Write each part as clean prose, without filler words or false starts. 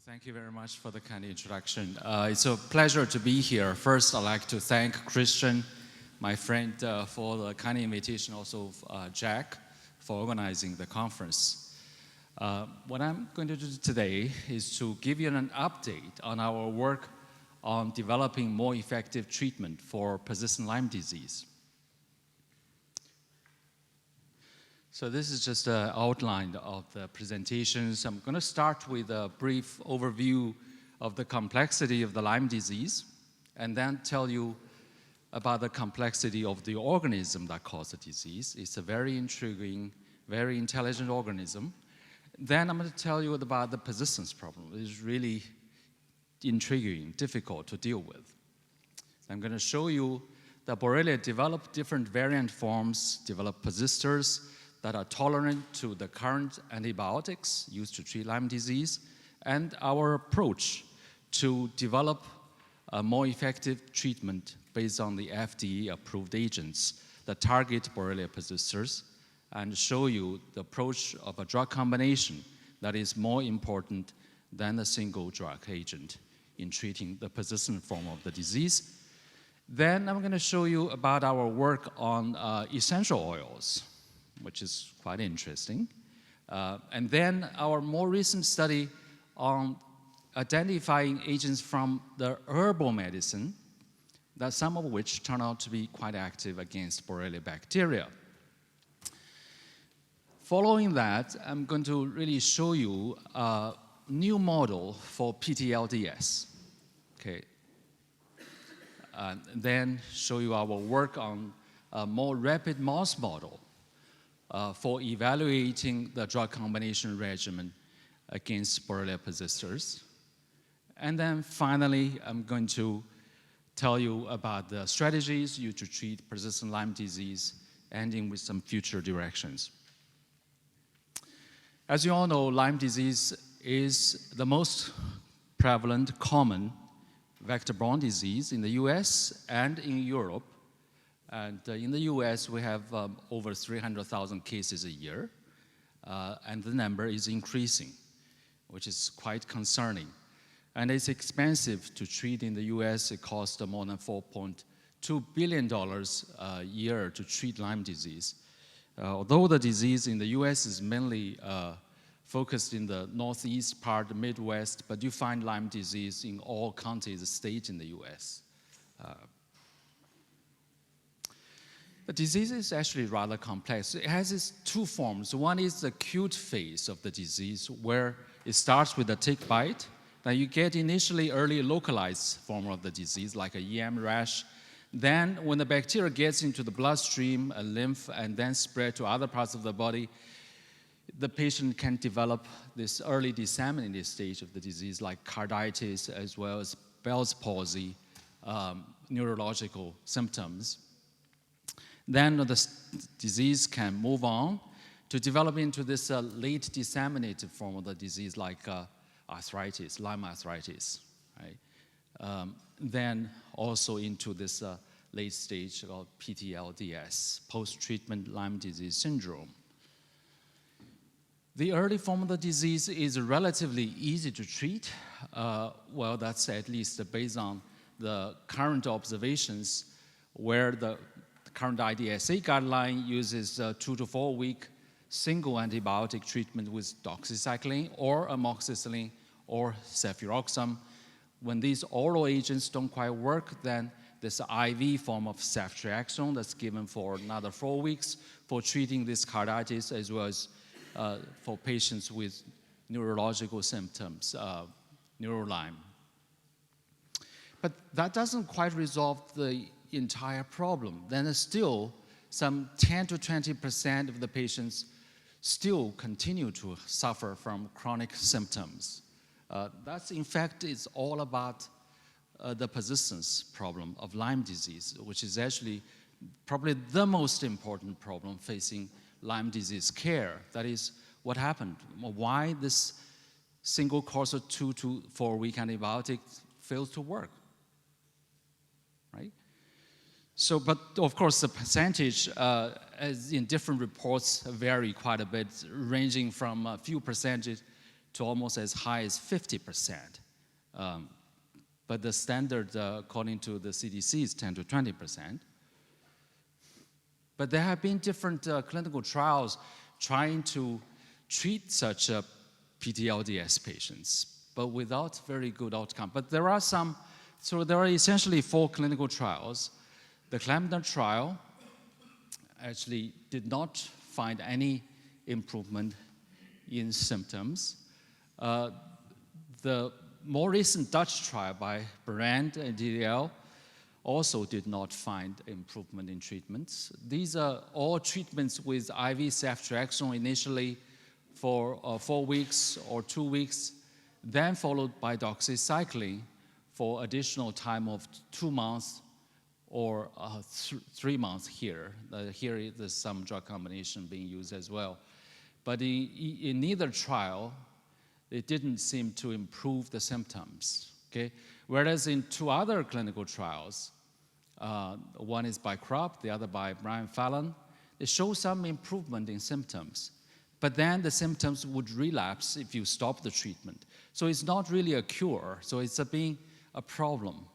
Thank you very much for the kind introduction. It's a pleasure to be here. First, I'd like to thank Christian, my friend, for the kind invitation, also Jack, for organizing the conference. What I'm going to do today is to give you an update on our work on developing more effective treatment for persistent Lyme disease. So this is just an outline of the presentations. I'm going to start with a brief overview of the complexity of the Lyme disease, and then tell you about the complexity of the organism that causes the disease. It's a very intriguing, very intelligent organism. Then I'm going to tell you about the persistence problem. It's really intriguing, difficult to deal with. I'm going to show you that Borrelia developed different variant forms, developed persisters that are tolerant to the current antibiotics used to treat Lyme disease, and our approach to develop a more effective treatment based on the FDA-approved agents that target Borrelia persisters, and show you the approach of a drug combination that is more important than a single drug agent in treating the persistent form of the disease. Then I'm going to show you about our work on essential oils, which is quite interesting. And then our more recent study on identifying agents from the herbal medicine, that some of which turn out to be quite active against Borrelia bacteria. Following that, I'm going to really show you a new model for Pd Lts. Okay. Then show you our work on a more rapid mouse model for evaluating the drug combination regimen against Borrelia persisters. And then finally, I'm going to tell you about the strategies used to treat persistent Lyme disease, ending with some future directions. As you all know, Lyme disease is the most prevalent, common vector-borne disease in the US and in Europe. And in the US, we have over 300,000 cases a year, and the number is increasing, which is quite concerning. And it's expensive to treat in the US. It costs more than $4.2 billion a year to treat Lyme disease. Although the disease in the US is mainly focused in the northeast part, the Midwest, but you find Lyme disease in all counties, states in the US. The disease is actually rather complex. It has its two forms. One is the acute phase of the disease, where it starts with a tick bite. Then you get initially early localized form of the disease, like a EM rash. Then when the bacteria gets into the bloodstream, a lymph, and then spread to other parts of the body, the patient can develop this early disseminated stage of the disease, like carditis, as well as Bell's palsy, neurological symptoms. Then the disease can move on to develop into this late disseminated form of the disease, like arthritis, Lyme arthritis, right? Then also into this late stage called Pd Lts, post-treatment Lyme disease syndrome. The early form of the disease is relatively easy to treat. Well, that's at least based on the current observations, where the current IDSA guideline uses 2 to 4 week single antibiotic treatment with doxycycline or amoxicillin or cefuroxime. When these oral agents don't quite work, then this IV form of ceftriaxone that's given for another 4 weeks for treating this carditis, as well as for patients with neurological symptoms, neurolyme. But that doesn't quite resolve the entire problem. Then there's still some 10 to 20% of the patients still continue to suffer from chronic symptoms. That's, in fact, it's all about the persistence problem of Lyme disease, which is actually probably the most important problem facing Lyme disease care. That is, what happened? Why this single course of 2 to 4 week antibiotic fails to work, right? So, but of course, the percentage as in different reports vary quite a bit, ranging from a few percentage to almost as high as 50%. But the standard, according to the CDC, is 10 to 20%. But there have been different clinical trials trying to treat such PDLDS patients, but without very good outcome. But there are some, so there are essentially 4 clinical trials. The Clamden trial actually did not find any improvement in symptoms. The more recent Dutch trial by Brand and DDL also did not find improvement in treatments. These are all treatments with IV ceftriaxone initially for 4 weeks or 2 weeks, then followed by doxycycline for additional time of 2 months or 3 months here. Here there's some drug combination being used as well. But in neither trial, it didn't seem to improve the symptoms, okay? Whereas in 2 other clinical trials, one is by Kropp, the other by Brian Fallon, they show some improvement in symptoms. But then the symptoms would relapse if you stop the treatment. So it's not really a cure, so it's being a problem.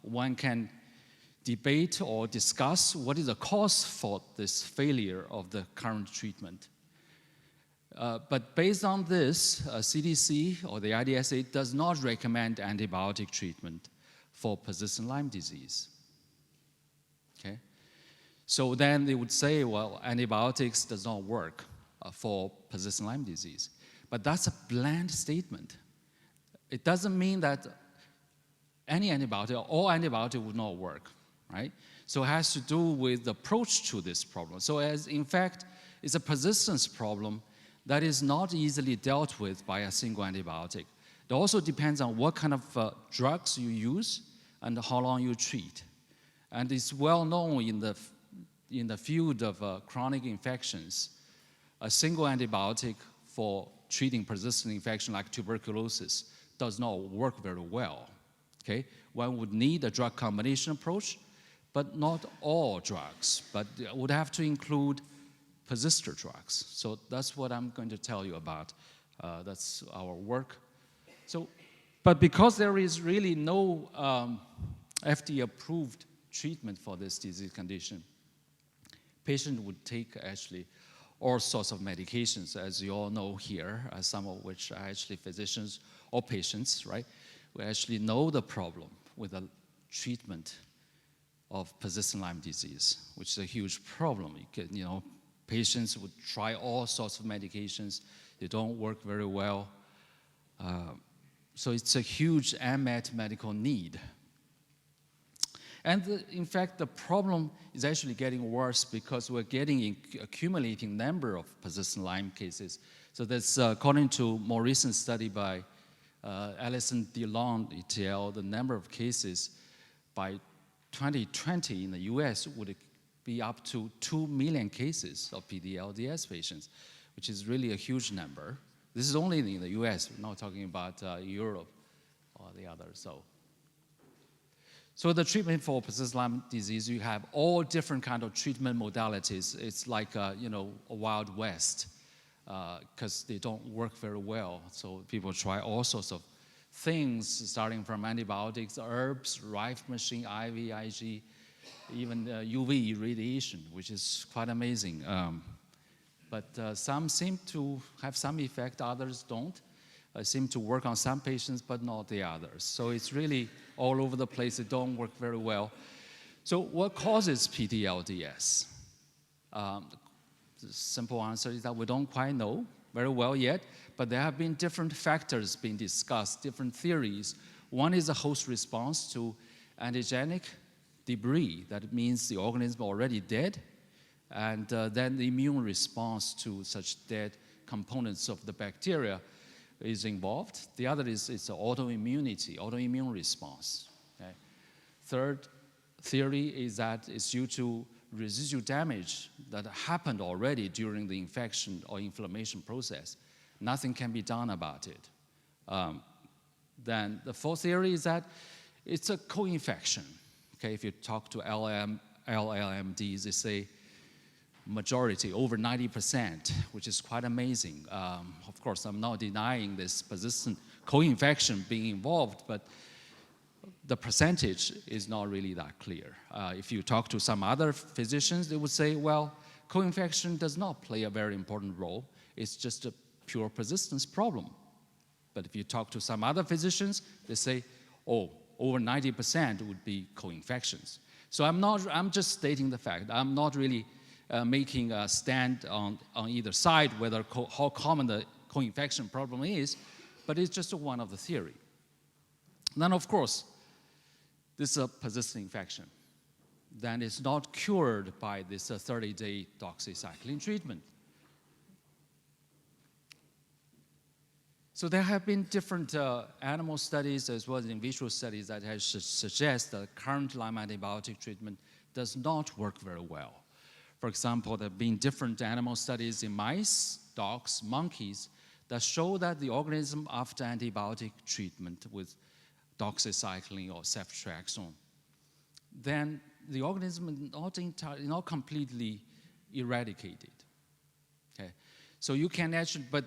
One can debate or discuss what is the cause for this failure of the current treatment. But based on this, CDC or the IDSA does not recommend antibiotic treatment for persistent Lyme disease. Okay? So then they would say, well, antibiotics does not work for persistent Lyme disease. But that's a bland statement. It doesn't mean that any antibiotic, all antibiotic would not work, right? So it has to do with the approach to this problem. So as in fact, it's a persistence problem that is not easily dealt with by a single antibiotic. It also depends on what kind of drugs you use and how long you treat. And it's well known in the field of chronic infections, a single antibiotic for treating persistent infection like tuberculosis does not work very well, okay? One would need a drug combination approach, but not all drugs, but would have to include persister drugs. So that's what I'm going to tell you about. That's our work. So, but because there is really no FDA-approved treatment for this disease condition, patient would take actually all sorts of medications, as you all know here, some of which are actually physicians or patients, right? We actually know the problem with the treatment of persistent Lyme disease, which is a huge problem. Patients would try all sorts of medications. They don't work very well. So it's a huge unmet medical need. And in fact, the problem is actually getting worse because we're getting accumulating number of persistent Lyme cases. So that's according to more recent study by Alison DeLong et al., the number of cases by 2020 in the US would be up to 2 million cases of PDLDS patients, which is really a huge number. This is only in the US, we're not talking about Europe or the others. So the treatment for persistent Lyme disease, you have all different kind of treatment modalities. It's like a Wild West because they don't work very well. So people try all sorts of things, starting from antibiotics, herbs, Rife machine, IV, IG, even UV radiation, which is quite amazing. But some seem to have some effect, others don't. Seem to work on some patients, but not the others. So it's really all over the place. It don't work very well. So what causes PDLDS? The simple answer is that we don't quite know very well yet, but there have been different factors being discussed, different theories. One is a host response to antigenic debris. That means the organism already dead, and then the immune response to such dead components of the bacteria is involved. The other is it's autoimmunity, autoimmune response. Okay? Third theory is that it's due to residual damage that happened already during the infection or inflammation process. Nothing can be done about it. Then the fourth theory is that it's a co-infection. Okay, if you talk to LLMDs, they say majority, over 90%, which is quite amazing. Of course, I'm not denying this persistent co-infection being involved, but the percentage is not really that clear. If you talk to some other physicians, they would say, well, co-infection does not play a very important role. It's just a pure persistence problem. But if you talk to some other physicians, they say, oh, over 90% would be co-infections. So I'm just stating the fact. I'm not really making a stand on either side, how common the co-infection problem is, but it's just one of the theory. Then, of course, this is a persistent infection. Then it's not cured by this 30-day doxycycline treatment. So there have been different animal studies as well as in vitro studies that have suggest that current Lyme antibiotic treatment does not work very well. For example, there have been different animal studies in mice, dogs, monkeys that show that the organism after antibiotic treatment with doxycycline or ceftriaxone, then the organism is not completely eradicated. Okay, so you can actually, but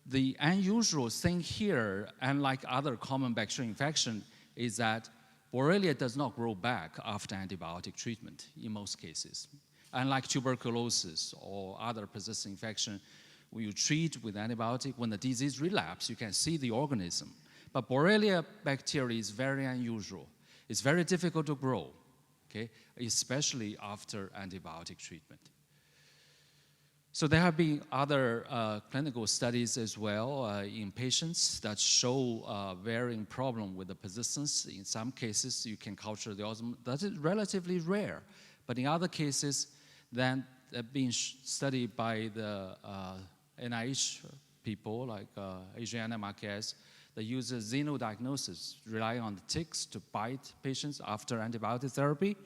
the unusual thing here, unlike other common bacterial infection, is that Borrelia does not grow back after antibiotic treatment in most cases. Unlike tuberculosis or other persistent infection, when you treat with antibiotic, when the disease relapses, you can see the organism. But Borrelia bacteria is very unusual. It's very difficult to grow, okay, especially after antibiotic treatment. So there have been other clinical studies as well in patients that show varying problem with the persistence. In some cases, you can culture the organism. That is relatively rare. But in other cases, then they've been studied by the NIH people like Adriana Marquez that uses xenodiagnosis, relying on the ticks to bite patients after antibiotic therapy.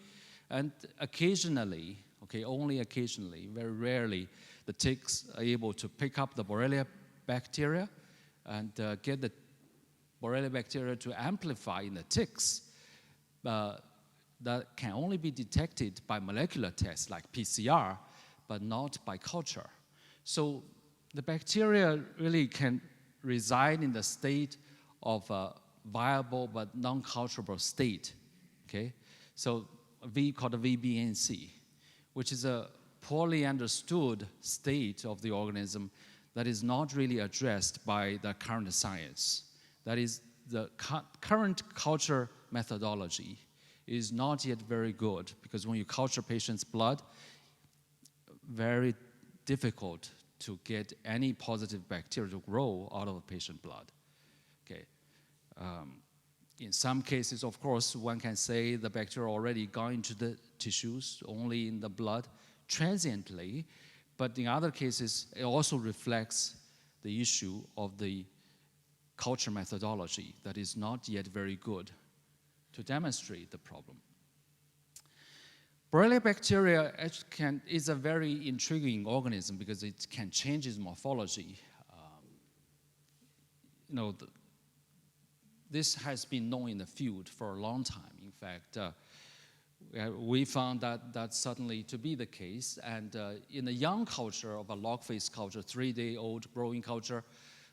And occasionally, okay, only occasionally, very rarely, the ticks are able to pick up the Borrelia bacteria and get the Borrelia bacteria to amplify in the ticks. That can only be detected by molecular tests like PCR, but not by culture. So the bacteria really can reside in the state of a viable but non-culturable state, okay? So called a VBNC, which is a poorly understood state of the organism that is not really addressed by the current science. That is, the current culture methodology is not yet very good because when you culture patients' blood, very difficult to get any positive bacteria to grow out of a patient blood. Okay. In some cases, of course, one can say the bacteria already gone into the tissues, only in the blood, transiently, but in other cases, it also reflects the issue of the culture methodology that is not yet very good to demonstrate the problem. Borrelia bacteria is a very intriguing organism because it can change its morphology. This has been known in the field for a long time. In fact, we found that suddenly to be the case. And in the young culture of a log phase culture, 3-day-old growing culture,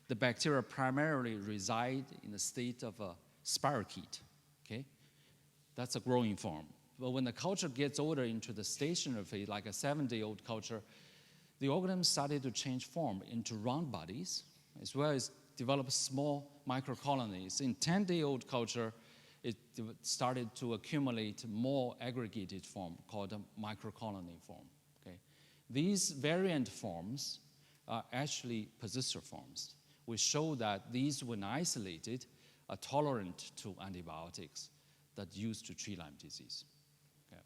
the bacteria primarily reside in the state of a spirochete. Okay, that's a growing form. But when the culture gets older into the stationary phase, like a 7-day-old culture, the organism started to change form into round bodies, as well as develop small microcolonies. In 10-day-old culture, it started to accumulate more aggregated form called a microcolony form. Okay? These variant forms are actually persister forms. We show that these, when isolated, are tolerant to antibiotics that used to treat Lyme disease. Okay.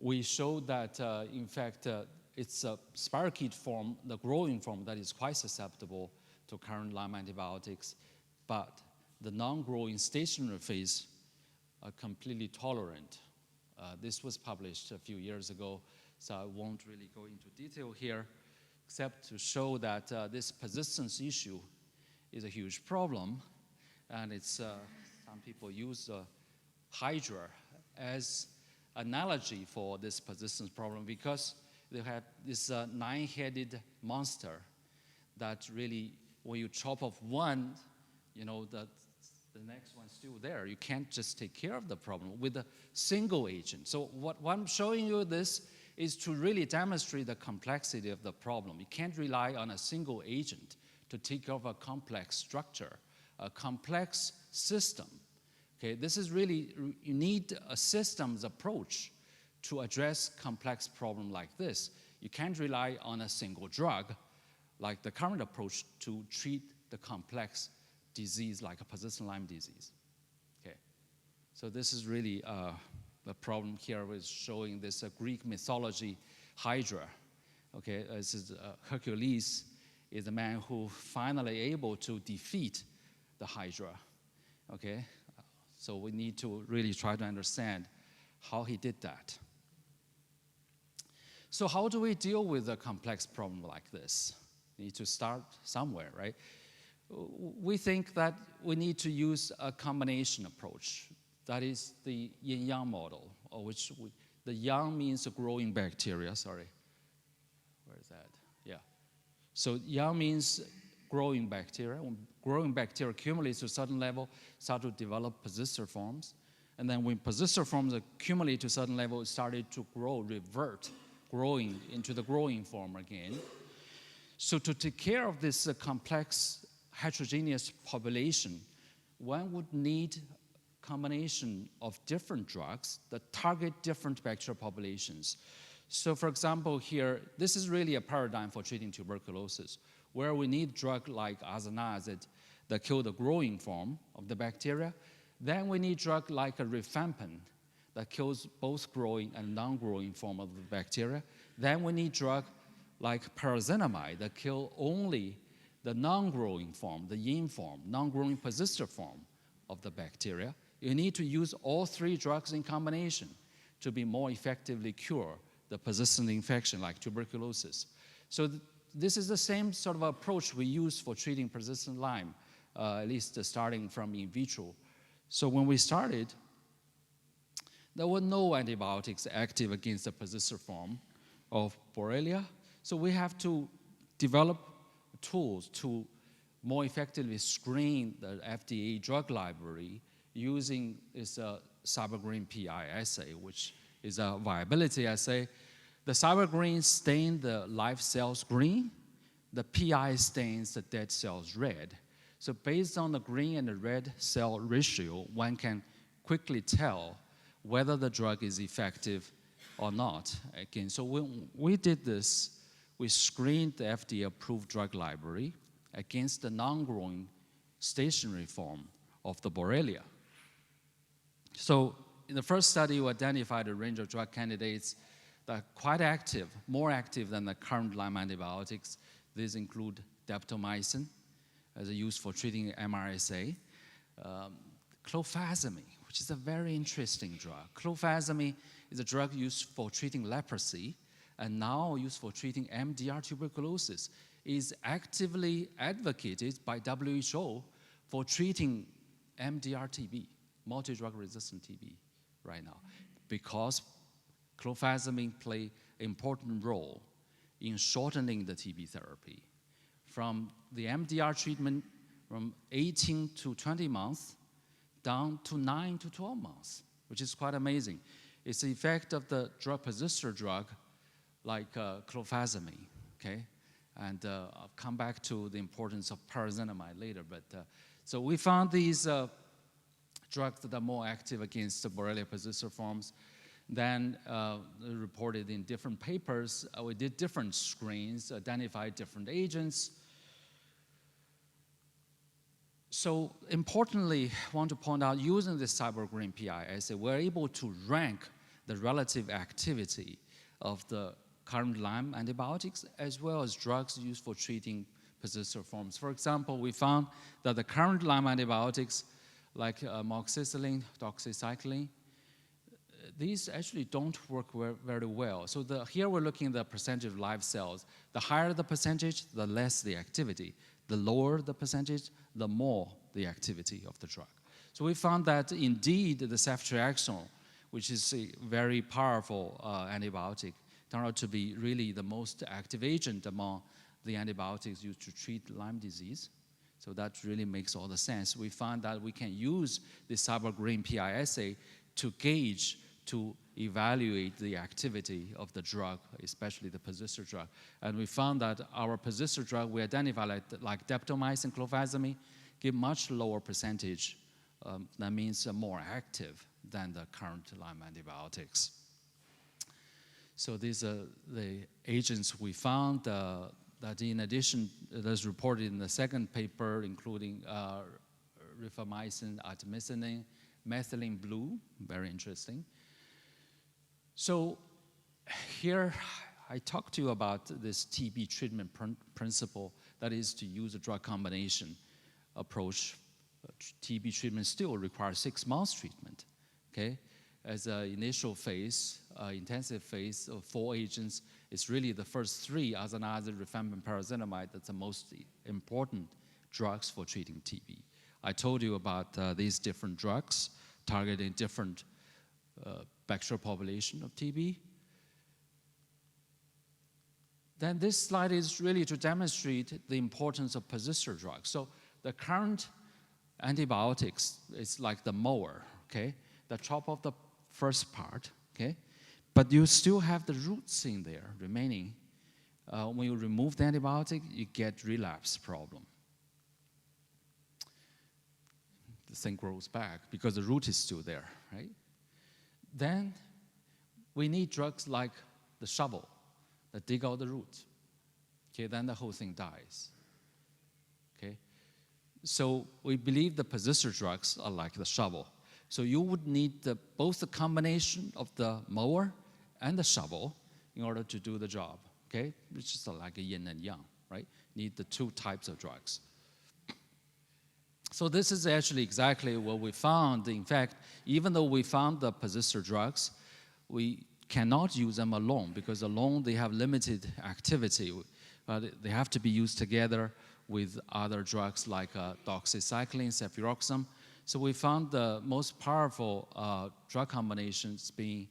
We showed that, in fact, it's a spirochete form, the growing form, that is quite susceptible to current Lyme antibiotics, but the non-growing stationary phase are completely tolerant. This was published a few years ago, so I won't really go into detail here, except to show that this persistence issue is a huge problem, and it's some people use Hydra as analogy for this persistence problem because they have this 9-headed monster that really, when you chop off one, the next one's still there. You can't just take care of the problem with a single agent. So what I'm showing you this is to really demonstrate the complexity of the problem. You can't rely on a single agent to take care of a complex structure, a complex system. Okay, this is really, you need a systems approach to address complex problem like this. You can't rely on a single drug like the current approach to treat the complex disease like a persistent Lyme disease. Okay, so this is really the problem here with showing this Greek mythology Hydra. Okay, this is Hercules is the man who finally able to defeat the Hydra. Okay, so we need to really try to understand how he did that. So how do we deal with a complex problem like this? We need to start somewhere, right? We think that we need to use a combination approach. That is the Yin-Yang model, the Yang means growing bacteria, sorry. Where is that? Yeah. So Yang means growing bacteria. When growing bacteria accumulates to a certain level, start to develop persister forms. And then when persister forms accumulate to a certain level, it started to grow, growing into the growing form again. So to take care of this complex heterogeneous population, one would need a combination of different drugs that target different bacterial populations. So for example here, this is really a paradigm for treating tuberculosis, where we need drug like isoniazid that kill the growing form of the bacteria. Then we need drug like a rifampin that kills both growing and non-growing form of the bacteria. Then we need drug like pyrazinamide that kill only the non-growing form, the Ying form, non-growing persister form of the bacteria. You need to use all three drugs in combination to be more effectively cure the persistent infection like tuberculosis. So this is the same sort of approach we use for treating persistent Lyme, at least starting from in vitro. So when we started, there were no antibiotics active against the persister form of Borrelia. So we have to develop tools to more effectively screen the FDA drug library using this cybergreen PI assay, which is a viability assay. The cybergreen stains the live cells green. The PI stains the dead cells red. So based on the green and the red cell ratio, one can quickly tell whether the drug is effective or not. Again, so when we did this, we screened the FDA-approved drug library against the non-growing stationary form of the Borrelia. So in the first study, we identified a range of drug candidates that are quite active, more active than the current Lyme antibiotics. These include daptomycin, as used for treating MRSA, clofazimine, which is a very interesting drug. Clofazimine is a drug used for treating leprosy, and now used for treating MDR tuberculosis, is actively advocated by WHO for treating MDR TB, multi-drug resistant TB right now, because clofazimine play an important role in shortening the TB therapy. From the MDR treatment from 18 to 20 months down to 9 to 12 months, which is quite amazing. It's the effect of the drug persister drug like clofazimine, okay? And I'll come back to the importance of pyrazinamide later, but so we found these drugs that are more active against the Borrelia persister forms. Then reported in different papers. We did different screens, identified different agents. So importantly, I want to point out, using this cybergreen PI assay, we're able to rank the relative activity of the current Lyme antibiotics as well as drugs used for treating persister forms. For example, we found that the current Lyme antibiotics like amoxicillin, doxycycline, these actually don't work very well. So here we're looking at the percentage of live cells. The higher the percentage, the less the activity. The lower the percentage, the more the activity of the drug. So we found that indeed the ceftriaxone, which is a very powerful antibiotic, turned out to be really the most active agent among the antibiotics used to treat Lyme disease. So that really makes all the sense. We found that we can use the cyber-grain PI assay to gauge, to evaluate the activity of the drug, especially the persistent drug. And we found that our persistent drug we identified like daptomycin, clofazimine, give much lower percentage. That means more active than the current Lyme antibiotics. So these are the agents we found that in addition, that's reported in the second paper, including rifamycin, artemisinin, methylene blue, very interesting. So here I talked to you about this TB treatment principle, that is to use a drug combination approach. TB treatment still requires 6 months treatment, okay? As an initial phase, intensive phase of 4 agents, it's really the first 3, azanazine, rifampin, pyrazinamide, that's the most important drugs for treating TB. I told you about these different drugs targeting different bacterial population of TB. Then this slide is really to demonstrate the importance of persistent drugs. So the current antibiotics is like the mower, okay? The chop off the first part, okay? But you still have the roots in there remaining. When you remove the antibiotic, you get relapse problem. The thing grows back because the root is still there, right? Then we need drugs like the shovel that dig out the root. Okay, then the whole thing dies. Okay, so we believe the persistent drugs are like the shovel. So you would need both the combination of the mower and the shovel in order to do the job. Okay, it's just like a yin and yang, right? Need the 2 types of drugs. So this is actually exactly what we found. In fact, even though we found the persistent drugs, we cannot use them alone because alone they have limited activity. They have to be used together with other drugs like doxycycline, cefuroxime. So we found the most powerful drug combinations being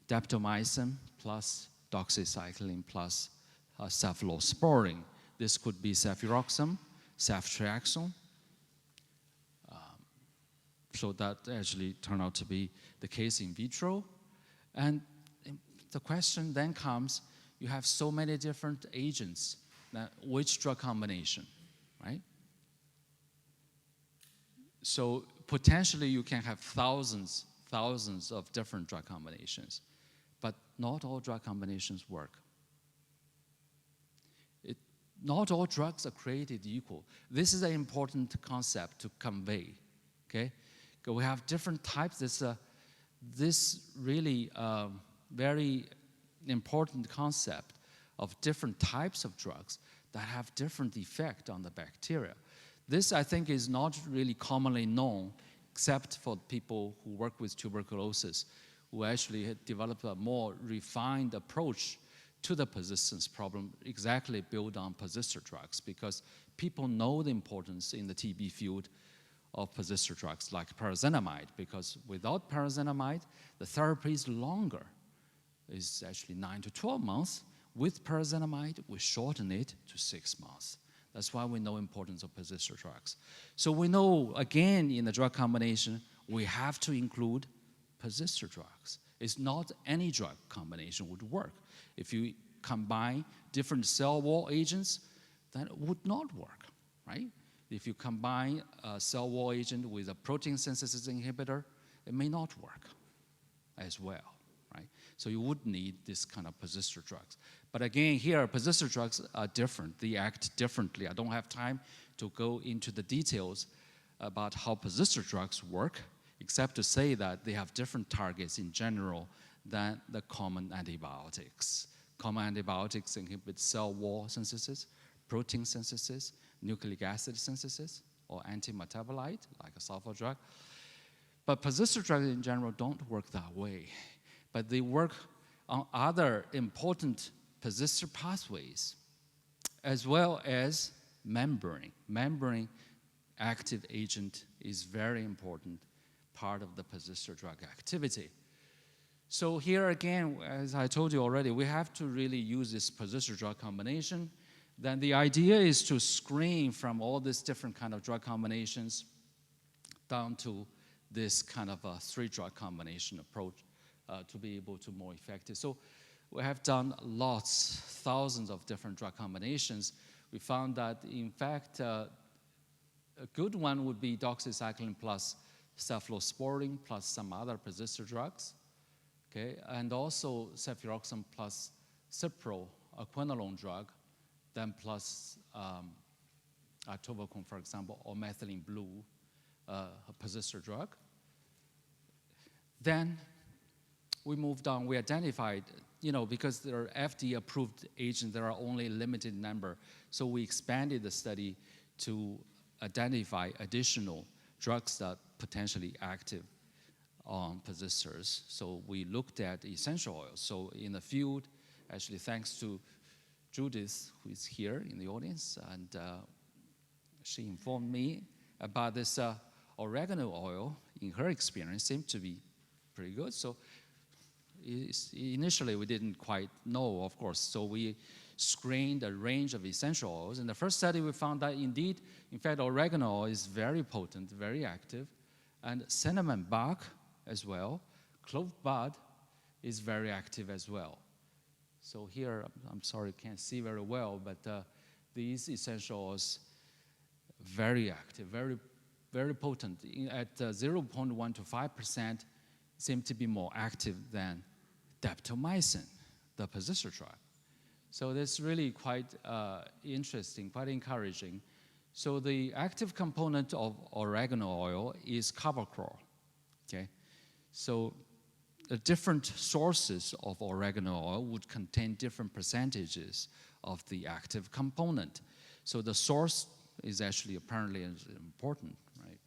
daptomycin plus doxycycline plus cephalosporin. This could be cefuroxime, ceftriaxone. So that actually turned out to be the case in vitro. And the question then comes, you have so many different agents, which drug combination, right? So potentially you can have thousands of different drug combinations, but not all drug combinations work. Not all drugs are created equal. This is an important concept to convey, okay? We have different types. This really very important concept of different types of drugs that have different effect on the bacteria. This, I think, is not really commonly known except for people who work with tuberculosis, who actually had developed a more refined approach to the persistence problem, exactly built on persistent drugs, because people know the importance in the TB field of persistent drugs like pyrazinamide, because without pyrazinamide, the therapy is longer. It's actually 9 to 12 months. With pyrazinamide, we shorten it to 6 months. That's why we know importance of persistent drugs. So we know, again, in the drug combination, we have to include persistent drugs. It's not any drug combination would work. If you combine different cell wall agents, that would not work, right? If you combine a cell wall agent with a protein synthesis inhibitor, it may not work as well, right? So you would need this kind of persistent drugs. But again, here, persistent drugs are different. They act differently. I don't have time to go into the details about how persistent drugs work, except to say that they have different targets in general than the common antibiotics. Common antibiotics inhibit cell wall synthesis, protein synthesis, nucleic acid synthesis, or anti-metabolite, like a sulfur drug. But persistent drugs in general don't work that way. But they work on other important persistent pathways, as well as membrane. Membrane active agent is very important part of the persistent drug activity. So here again, as I told you already, we have to really use this positional drug combination. Then the idea is to screen from all these different kind of drug combinations down to this kind of a 3-drug combination approach to be able to more effective. So we have done lots, thousands of different drug combinations. We found that, in fact, a good one would be doxycycline plus cephalosporin plus some other persistent drugs, okay, and also cefuroxime plus cipro, a quinolone drug, then plus atovaquone, for example, or methylene blue, a persistent drug. Then we moved on. We identified, because there are FDA-approved agents, there are only a limited number. So we expanded the study to identify additional drugs that potentially active on persisters. So we looked at essential oils. So in the field, actually thanks to Judith, who is here in the audience, and she informed me about this oregano oil. In her experience, seemed to be pretty good. So initially we didn't quite know, of course, so we screened a range of essential oils. In the first study, we found that indeed, in fact, oregano oil is very potent, very active, and cinnamon bark as well. Clove bud is very active as well. So here, I'm sorry, can't see very well, but these essential oils, very active, very, very potent. At 0.1 to 5%, seem to be more active than daptomycin, the persistent drug. So that's really quite interesting, quite encouraging. So the active component of oregano oil is carvacrol, okay? So the different sources of oregano oil would contain different percentages of the active component. So the source is actually apparently important, right?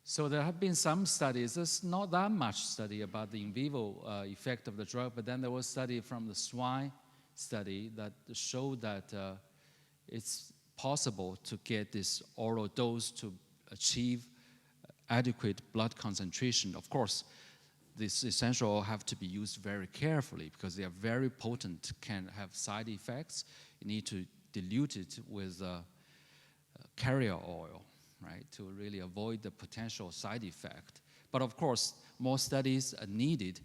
So there have been some studies. There's not that much study about the in vivo effect of the drug, but then there was a study from the swine study that showed that it's possible to get this oral dose to achieve adequate blood concentration. Of course, this essential oil have to be used very carefully because they are very potent, can have side effects. You need to dilute it with carrier oil, right, to really avoid the potential side effect. But of course, more studies are needed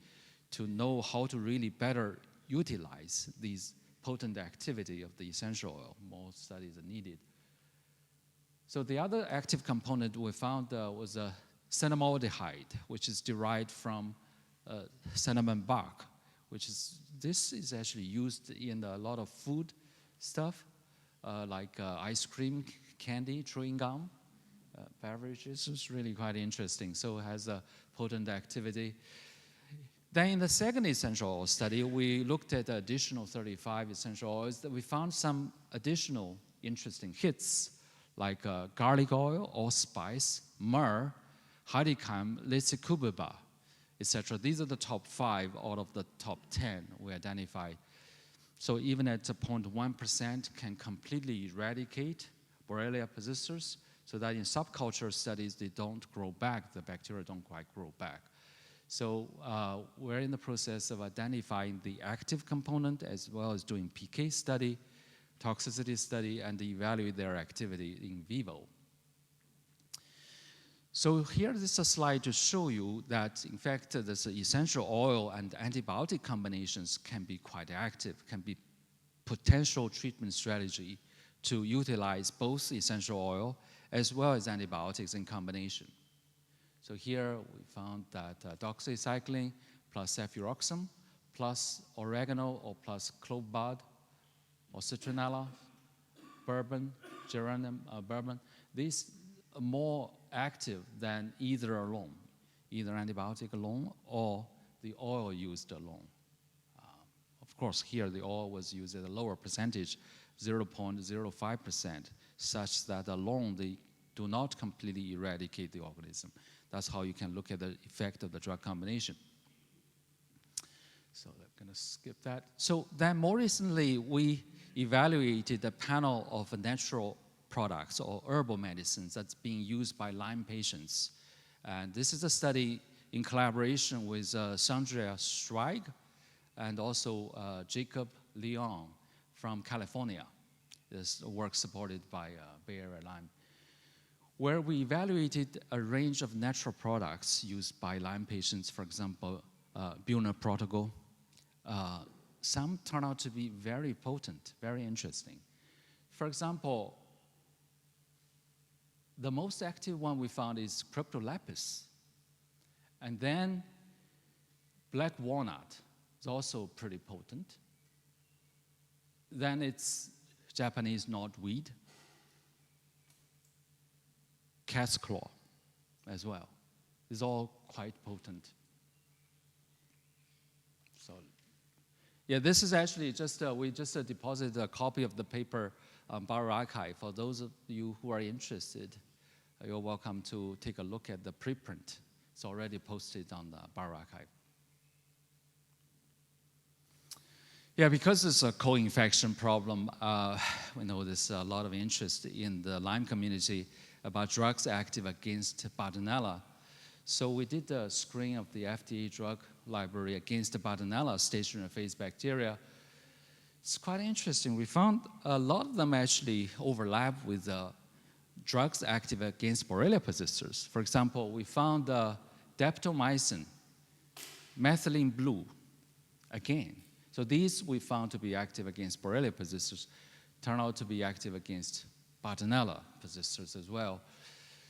to know how to really better utilize these potent activity of the essential oil. More studies are needed. So the other active component we found was cinnamaldehyde, which is derived from cinnamon bark, this is actually used in a lot of food stuff, like ice cream, candy, chewing gum, beverages. It's really quite interesting. So it has a potent activity. Then in the second essential oil study, we looked at additional 35 essential oils that we found some additional interesting hits, like garlic oil, allspice, myrrh, haricum, leucicubeba, etc. These are the top 5 out of the top 10 we identified. So even at 0.1% can completely eradicate Borrelia persisters, so that in subculture studies, they don't grow back, the bacteria don't quite grow back. So we're in the process of identifying the active component as well as doing PK study, toxicity study, and evaluate their activity in vivo. So here is a slide to show you that, in fact, this essential oil and antibiotic combinations can be quite active, can be potential treatment strategy to utilize both essential oil as well as antibiotics in combination. So here we found that doxycycline plus cefuroxime plus oregano or plus clove bud or citronella, bourbon, geranium bourbon, these are more active than either alone, either antibiotic alone or the oil used alone. Of course, here the oil was used at a lower percentage, 0.05%, such that alone they do not completely eradicate the organism. That's how you can look at the effect of the drug combination. So I'm going to skip that. So then more recently, we evaluated a panel of natural products or herbal medicines that's being used by Lyme patients. And this is a study in collaboration with Sandra Schweig and also Jacob Leon from California. This work supported by Bay Area Lyme, where we evaluated a range of natural products used by Lyme patients, for example, Buhner protocol. Some turn out to be very potent, very interesting. For example, the most active one we found is cryptolapis. And then black walnut is also pretty potent. Then it's Japanese knotweed, cat's claw as well. It's all quite potent. So, yeah, this is actually just, we just deposited a copy of the paper on bioRxiv. For those of you who are interested, you're welcome to take a look at the preprint. It's already posted on the bioRxiv. Yeah, because it's a co-infection problem, we know there's a lot of interest in the Lyme community about drugs active against Bartonella. So we did a screen of the FDA drug library against the Bartonella stationary phase bacteria. It's quite interesting. We found a lot of them actually overlap with drugs active against Borrelia persisters. For example, we found daptomycin, methylene blue, again. So these we found to be active against Borrelia persisters, turn out to be active against Bartonella persisters as well.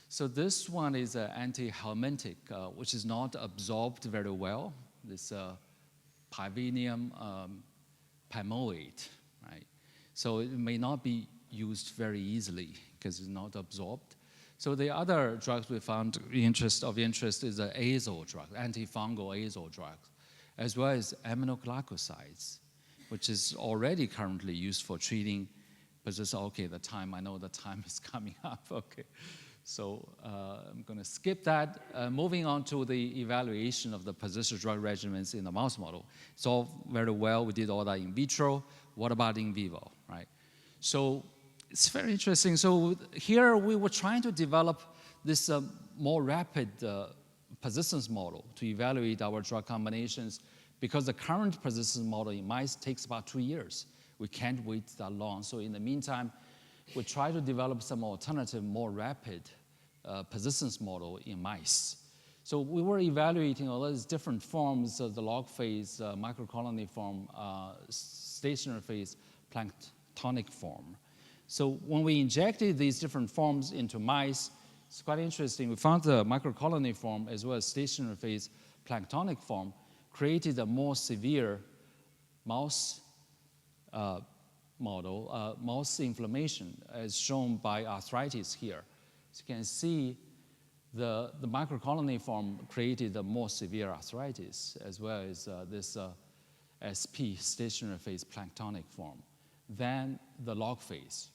So this one is an antihelmintic, which is not absorbed very well. This Pivenium pimoate, right? So it may not be used very easily because it's not absorbed. So the other drugs we found of interest is the azole drug, antifungal azole drugs, as well as aminoglycosides, which is already currently used for treating, but just, okay, I know the time is coming up, okay. So I'm gonna skip that. Moving on to the evaluation of the persistent drug regimens in the mouse model. It's all very well, we did all that in vitro. What about in vivo, right? So it's very interesting. So here we were trying to develop this more rapid persistence model to evaluate our drug combinations, because the current persistence model in mice takes about 2 years. We can't wait that long. So in the meantime, we try to develop some alternative, more rapid persistence model in mice. So we were evaluating all these different forms of the log phase, microcolony form, stationary phase, planktonic form. So when we injected these different forms into mice, it's quite interesting. We found the microcolony form as well as stationary phase planktonic form created a more severe mouse model, mouse inflammation, as shown by arthritis here. So you can see the microcolony form created a more severe arthritis, as well as this SP, stationary phase planktonic form, than the log phase.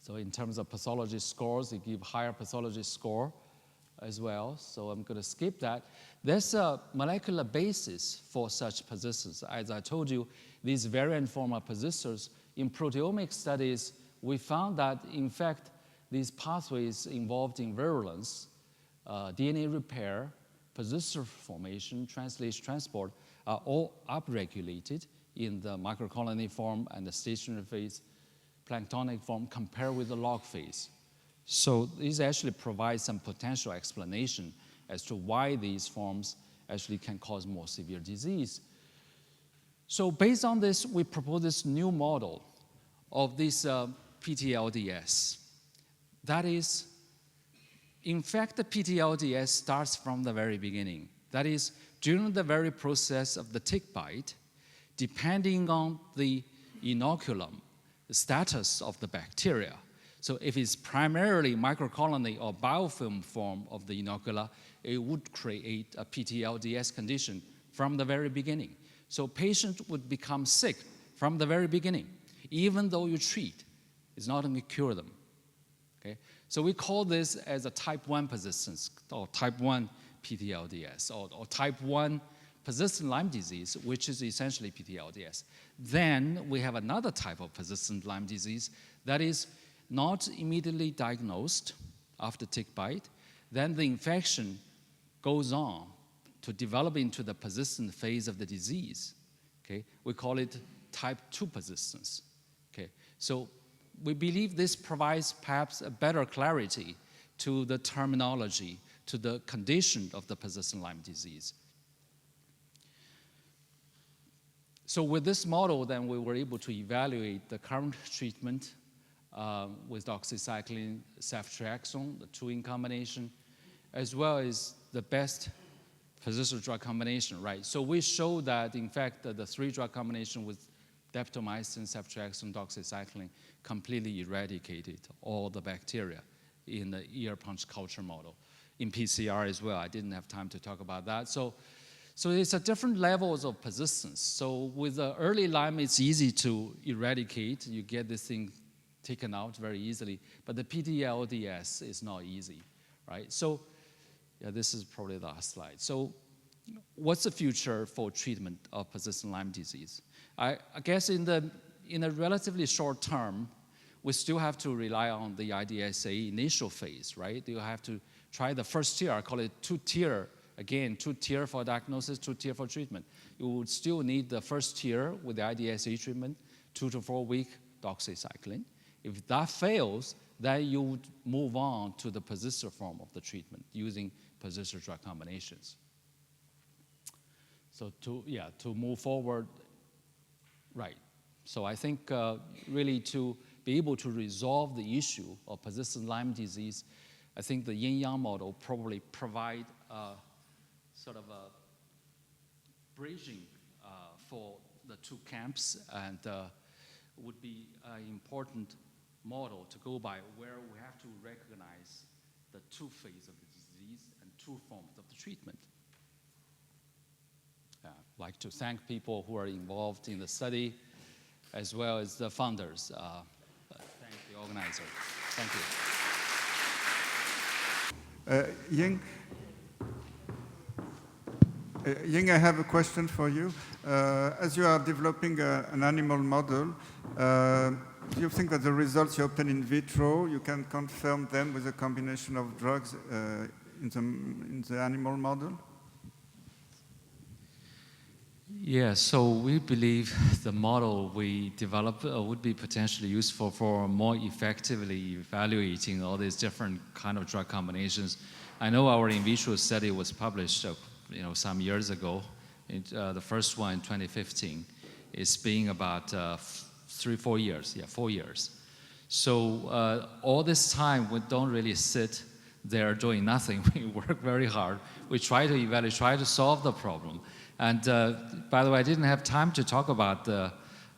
So in terms of pathology scores, it gives higher pathology score as well. So I'm going to skip that. There's a molecular basis for such persistence. As I told you, these variant form of persisters, in proteomic studies, we found that, in fact, these pathways involved in virulence, DNA repair, persistor formation, translation, transport, are all upregulated in the microcolony form and the stationary phase planktonic form compared with the log phase. So this actually provides some potential explanation as to why these forms actually can cause more severe disease. So based on this, we propose this new model of this PTLDS. That is, in fact, the PTLDS starts from the very beginning. That is, during the very process of the tick bite, depending on the inoculum, the status of the bacteria. So if it's primarily microcolony or biofilm form of the inocula, it would create a PTLDS condition from the very beginning. So patient would become sick from the very beginning, even though you treat. It's not going to cure them. Okay? So we call this as a type 1 persistence, or type 1 PTLDS, or type 1 persistent Lyme disease, which is essentially PTLDS. Then we have another type of persistent Lyme disease that is not immediately diagnosed after tick bite. Then the infection goes on to develop into the persistent phase of the disease, okay, we call it type 2 persistence. Okay, so we believe this provides perhaps a better clarity to the terminology, to the condition of the persistent Lyme disease. So with this model, then we were able to evaluate the current treatment with doxycycline, ceftriaxone, the 2-in combination, as well as the best persistent drug combination, right? So we showed that, in fact, the 3-drug combination with daptomycin, ceftriaxone, doxycycline completely eradicated all the bacteria in the ear punch culture model. In PCR as well, I didn't have time to talk about that. So it's a different levels of persistence. So with the early Lyme, it's easy to eradicate. You get this thing taken out very easily. But the Pd Lts is not easy, right? So yeah, this is probably the last slide. So what's the future for treatment of persistent Lyme disease? I guess in a relatively short term, we still have to rely on the IDSA initial phase, right? You have to try the first tier. I call it 2-tier. Again, 2-tier for diagnosis, 2-tier for treatment. You would still need the first tier with the IDSA treatment, 2 to 4 week doxycycline. If that fails, then you would move on to the persistent form of the treatment using persistent drug combinations. So to move forward, right. So I think really to be able to resolve the issue of persistent Lyme disease, I think the Yin-Yang model probably provide sort of a bridging for the two camps, and would be an important model to go by, where we have to recognize the 2 phases of the disease and 2 forms of the treatment. I'd like to thank people who are involved in the study, as well as the founders. Thank the organizer. Thank you. Ying, Ying, I have a question for you. As you are developing an animal model, do you think that the results you obtain in vitro, you can confirm them with a combination of drugs in the animal model? Yeah, so we believe the model we develop would be potentially useful for more effectively evaluating all these different kind of drug combinations. I know our in vitro study was published some years ago. The first one in 2015. It's been about 4 years. Yeah, 4 years. So all this time, we don't really sit there doing nothing. We work very hard. We try to evaluate, try to solve the problem. And by the way, I didn't have time to talk about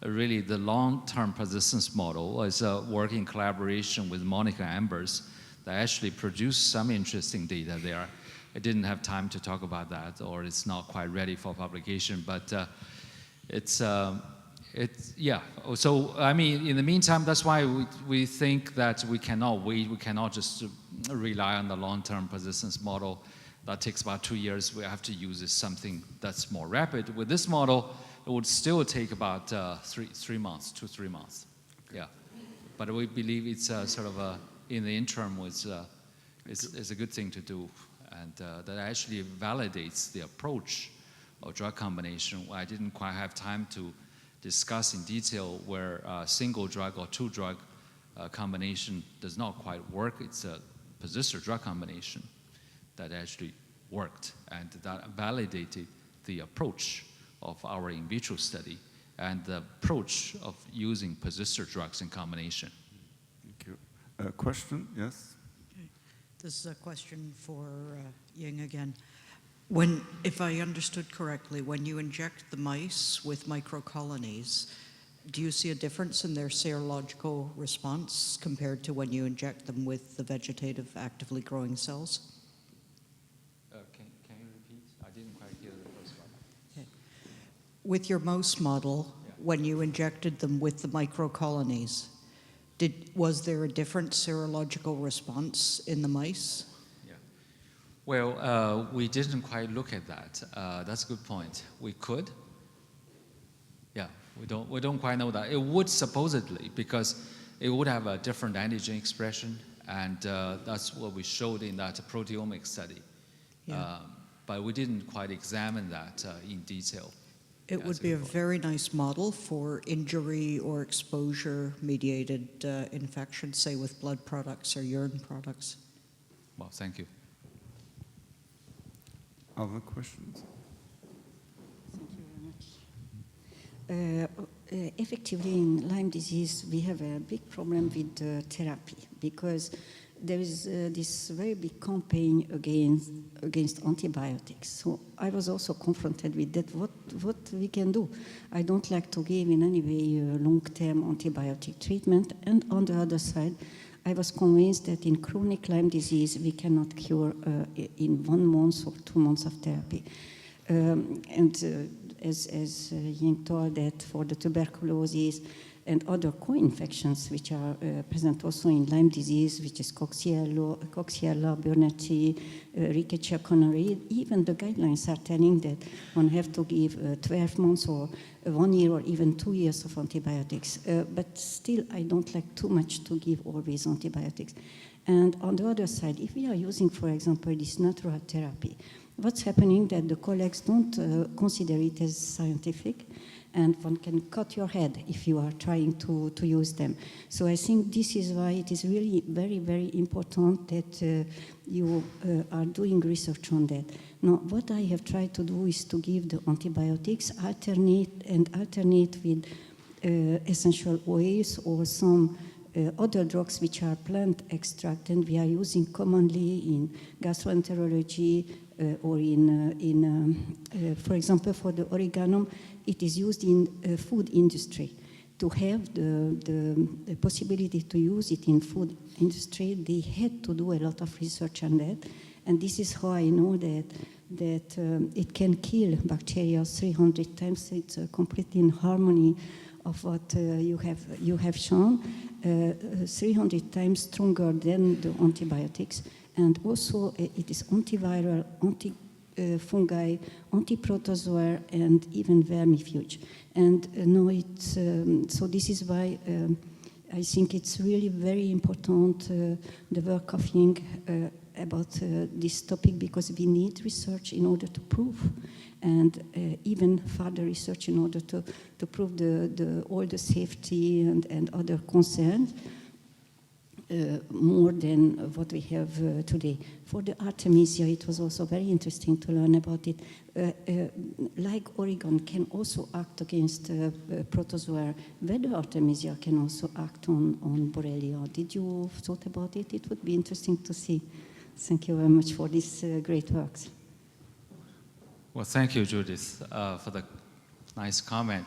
really the long-term persistence model. It's a work in collaboration with Monica Ambers that actually produced some interesting data there. I didn't have time to talk about that, or it's not quite ready for publication, but yeah. So, I mean, in the meantime, that's why we think that we cannot wait. We cannot just rely on the long-term persistence model. That takes about 2 years. We have to use something that's more rapid. With this model, it would still take about 3 months, 2 to 3 months. Yeah. But we believe it's sort of in the interim, it's a good thing to do. And that actually validates the approach of drug combination. I didn't quite have time to discuss in detail where a single drug or 2-drug combination does not quite work. It's a persistent drug combination that actually worked, and that validated the approach of our in vitro study and the approach of using persistent drugs in combination. Thank you. Question? Yes? Okay. This is a question for Ying again. If I understood correctly, when you inject the mice with microcolonies, do you see a difference in their serological response compared to when you inject them with the vegetative actively growing cells? Can you repeat? I didn't quite hear the first one. Okay. With your mouse model, when you injected them with the microcolonies, was there a different serological response in the mice? Well, we didn't quite look at that. That's a good point. We could. Yeah, we don't quite know that. It would supposedly, because it would have a different antigen expression, and that's what we showed in that proteomic study. Yeah. but we didn't quite examine that in detail. It would be a very nice model for injury or exposure-mediated infection, say with blood products or urine products. Well, thank you. Other questions? Thank you very much. Effectively, in Lyme disease, we have a big problem with therapy because there is this very big campaign against antibiotics. So I was also confronted with that, what we can do. I don't like to give in any way long-term antibiotic treatment. And on the other side, I was convinced that in chronic Lyme disease, we cannot cure in 1 month or 2 months of therapy. As Ying told, that for the tuberculosis and other co-infections which are present also in Lyme disease, which is Coxiella, Burnetti, Rickettsia gonorrhoeae, even the guidelines are telling that one have to give 12 months or 1 year or even 2 years of antibiotics. But still, I don't like too much to give always antibiotics. And on the other side, if we are using, for example, this natural therapy, what's happening that the colleagues don't consider it as scientific, and one can cut your head if you are trying to use them. So I think this is why it is really very, very important that you are doing research on that. Now, what I have tried to do is to give the antibiotics, alternate with essential oils or some other drugs which are plant extract, and we are using commonly in gastroenterology or for example, for the oregano, it is used in food industry. To have the possibility to use it in food industry, they had to do a lot of research on that, and this is how I know that it can kill bacteria 300 times. It's completely in harmony of what you have shown, 300 times stronger than the antibiotics. And also it is antiviral, anti-fungi, anti-protozoa, and even vermifuge. And no, it's, so this is why I think it's really very important, the work of Ying about this topic, because we need research in order to prove, and even further research in order to prove all the safety and other concerns. More than what we have today. For the Artemisia, it was also very interesting to learn about it. Like Oregon can also act against protozoa, whether Artemisia can also act on Borrelia. Did you thought about it? It would be interesting to see. Thank you very much for this great works. Well, thank you, Judith, for the nice comment.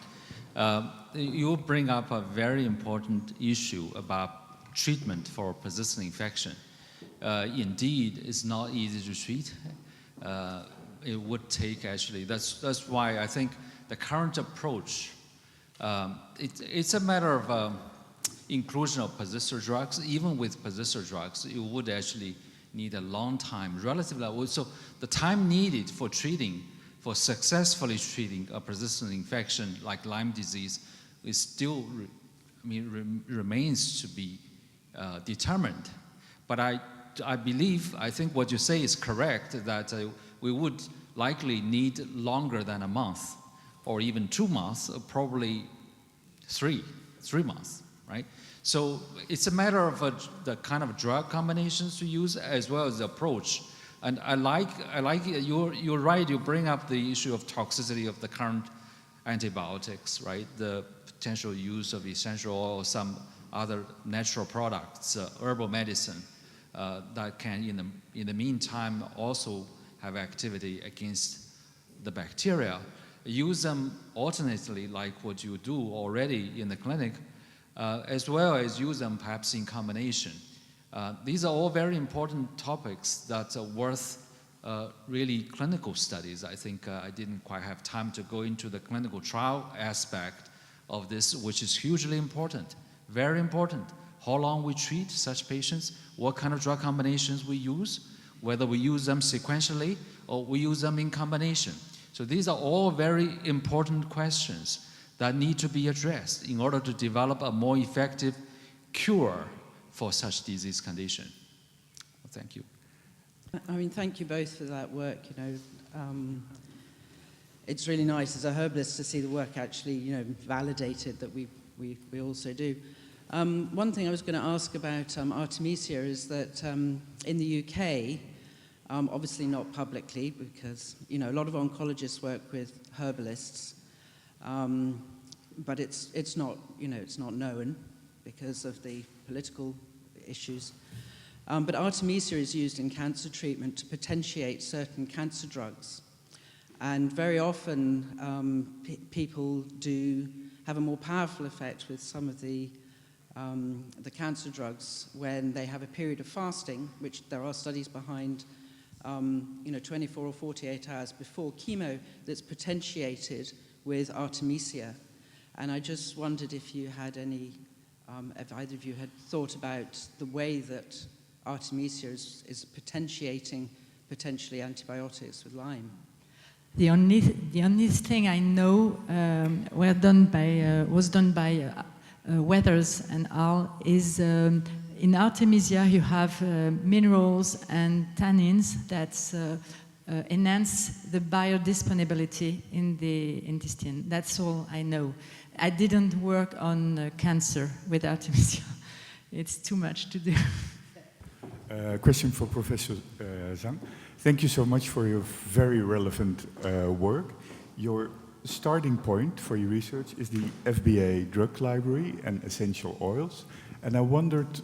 You bring up a very important issue about treatment for persistent infection. Indeed, it's not easy to treat. It would take, actually, that's why I think the current approach, it's a matter of inclusion of persistent drugs. Even with persistent drugs, you would actually need a long time, relatively. So the time needed for successfully treating a persistent infection like Lyme disease is still, remains to be determined. But I think what you say is correct, that we would likely need longer than a month, or even 2 months, probably three months, right? So it's a matter of the kind of drug combinations to use, as well as the approach. And I like you're right, you bring up the issue of toxicity of the current antibiotics, right? The potential use of essential oil or some other natural products, herbal medicine, that can, in the meantime, also have activity against the bacteria. Use them alternately, like what you do already in the clinic, as well as use them perhaps in combination. These are all very important topics that are worth really clinical studies. I think I didn't quite have time to go into the clinical trial aspect of this, which is hugely important. Very important. How long we treat such patients, what kind of drug combinations we use, whether we use them sequentially or we use them in combination. So these are all very important questions that need to be addressed in order to develop a more effective cure for such disease condition. Thank you. I mean, thank you both for that work. It's really nice as a herbalist to see the work actually, validated that we also do. One thing I was going to ask about Artemisia is that in the UK, obviously not publicly, because a lot of oncologists work with herbalists, but it's not known because of the political issues. But Artemisia is used in cancer treatment to potentiate certain cancer drugs. And very often, people do have a more powerful effect with some of the cancer drugs when they have a period of fasting, which there are studies behind, 24 or 48 hours before chemo that's potentiated with Artemisia. And I just wondered if you had if either of you had thought about the way that Artemisia is potentiating potentially antibiotics with Lyme. The only thing I know was done by Weathers and all is in Artemisia you have minerals and tannins that enhance the biodisponibility in the intestine. That's all I know. I didn't work on cancer with Artemisia. It's too much to do. Question for Professor Zhang. Thank you so much for your very relevant work. Your starting point for your research is the FBA drug library and essential oils. And I wondered,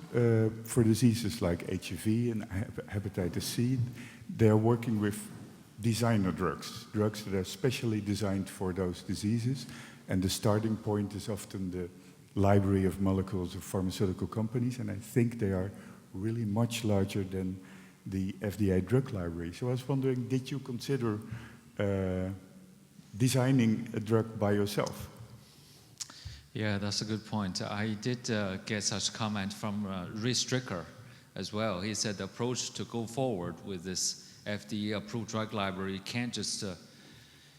for diseases like HIV and hepatitis C, they're working with designer drugs that are specially designed for those diseases. And the starting point is often the library of molecules of pharmaceutical companies, and I think they are really much larger than the FDA drug library. So I was wondering, did you consider designing a drug by yourself? Yeah, that's a good point. I did get such comment from Rhys Stricker as well. He said the approach to go forward with this FDA-approved drug library can't just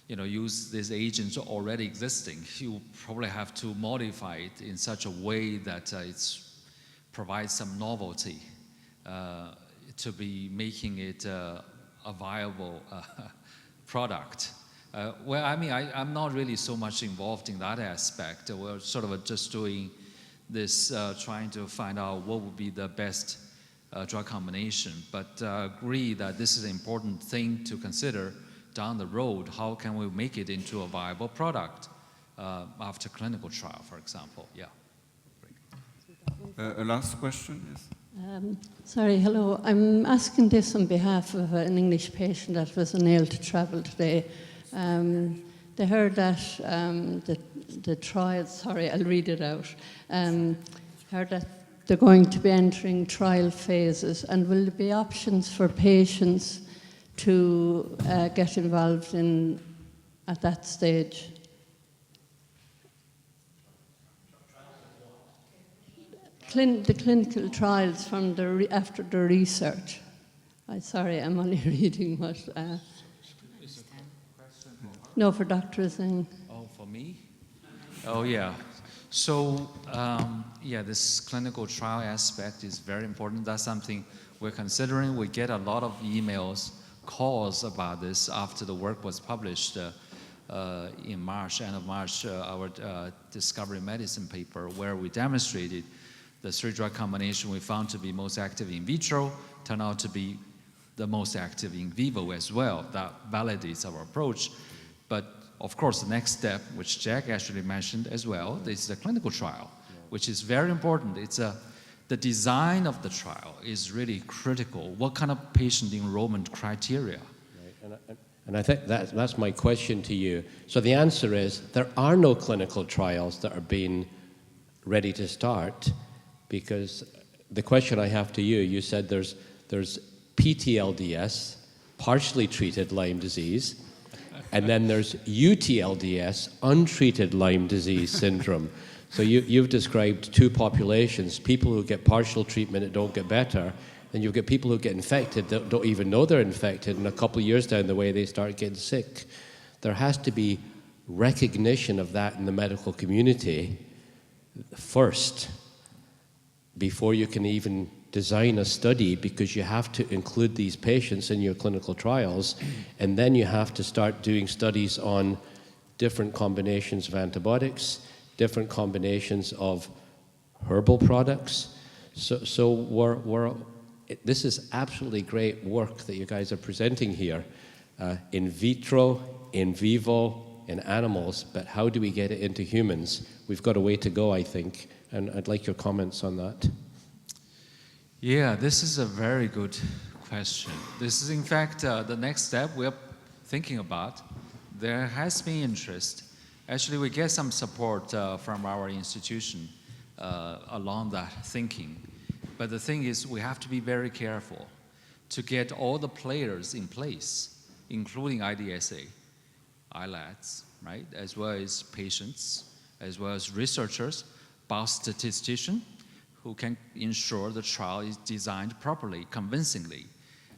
use these agents already existing. You probably have to modify it in such a way that it provides some novelty to be making it a viable product. Well, I mean, I'm not really so much involved in that aspect. We're sort of just doing this, trying to find out what would be the best drug combination. But agree that this is an important thing to consider down the road. How can we make it into a viable product after clinical trial, for example? Yeah. A last question, yes. Sorry, hello. I'm asking this on behalf of an English patient that was unable to travel today. They heard that the trials, sorry, I'll read it out, heard that they're going to be entering trial phases, and will there be options for patients to get involved in at that stage? The clinical trials from after the research. Sorry, I'm only reading what. No, for Dr. Zhang. Oh, for me? Oh, yeah. So, yeah, this clinical trial aspect is very important. That's something we're considering. We get a lot of emails, calls about this after the work was published in March, end of March, our Discovery Medicine paper, where we demonstrated the 3-drug combination we found to be most active in vitro turned out to be the most active in vivo as well. That validates our approach. But of course, the next step, which Jack actually mentioned as well, is the clinical trial, which is very important. It's the design of the trial is really critical. What kind of patient enrollment criteria? Right. And I think that's my question to you. So the answer is there are no clinical trials that are being ready to start, because the question I have to you, you said there's PTLDS, partially treated Lyme disease, and then there's UTLDS, untreated Lyme disease syndrome. So you've described two populations, people who get partial treatment and don't get better, and you've got people who get infected that don't even know they're infected, and a couple of years down the way they start getting sick. There has to be recognition of that in the medical community first, before you can even design a study because you have to include these patients in your clinical trials, and then you have to start doing studies on different combinations of antibiotics, different combinations of herbal products. So this is absolutely great work that you guys are presenting here, in vitro, in vivo, in animals, but how do we get it into humans? We've got a way to go, I think, and I'd like your comments on that. Yeah, this is a very good question. This is, in fact, the next step we're thinking about. There has been interest. Actually, we get some support from our institution along that thinking. But the thing is, we have to be very careful to get all the players in place, including IDSA, ILADs, right, as well as patients, as well as researchers, biostatisticians, who can ensure the trial is designed properly, convincingly.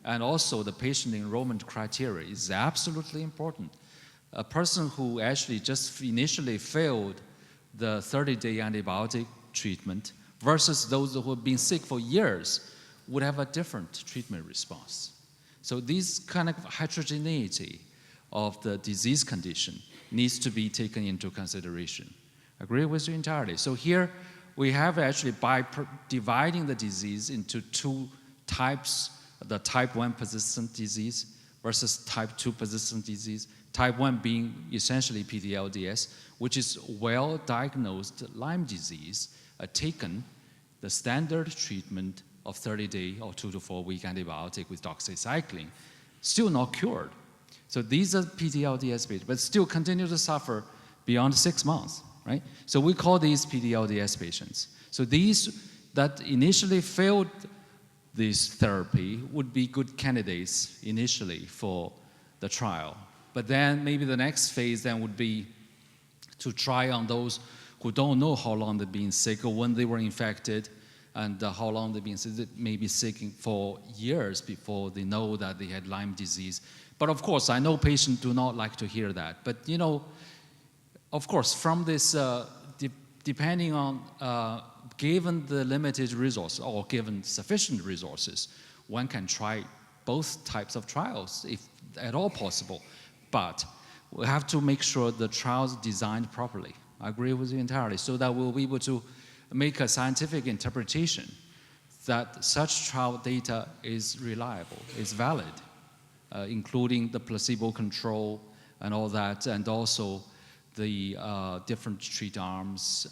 And also the patient enrollment criteria is absolutely important. A person who actually just initially failed the 30-day antibiotic treatment versus those who have been sick for years would have a different treatment response. So this kind of heterogeneity of the disease condition needs to be taken into consideration. I agree with you entirely. So here we have actually, by dividing the disease into two types, the type 1 persistent disease versus type 2 persistent disease, type 1 being essentially Pd Lts, which is well-diagnosed Lyme disease, taken the standard treatment of 30-day or 2 to 4 week antibiotic with doxycycline, still not cured. So these are Pd Lts patients, but still continue to suffer beyond 6 months, right? So we call these Pd Lts patients. So these that initially failed this therapy would be good candidates initially for the trial. But then maybe the next phase then would be to try on those who don't know how long they've been sick or when they were infected, and how long they've been sick, maybe sick for years before they know that they had Lyme disease. But of course, I know patients do not like to hear that. But you know, of course, from this, depending on, given the limited resources or given sufficient resources, one can try both types of trials if at all possible. But we have to make sure the trials designed properly. I agree with you entirely, so that we'll be able to make a scientific interpretation that such trial data is reliable, is valid, including the placebo control and all that, and also the different treat arms,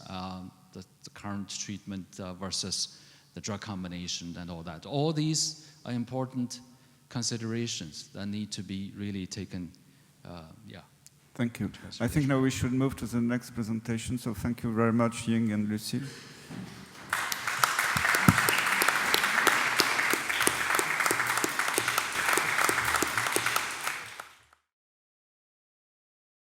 the current treatment versus the drug combination and all that. All these are important considerations that need to be really taken, Thank you. I think now we should move to the next presentation. So thank you very much, Ying and Lucille.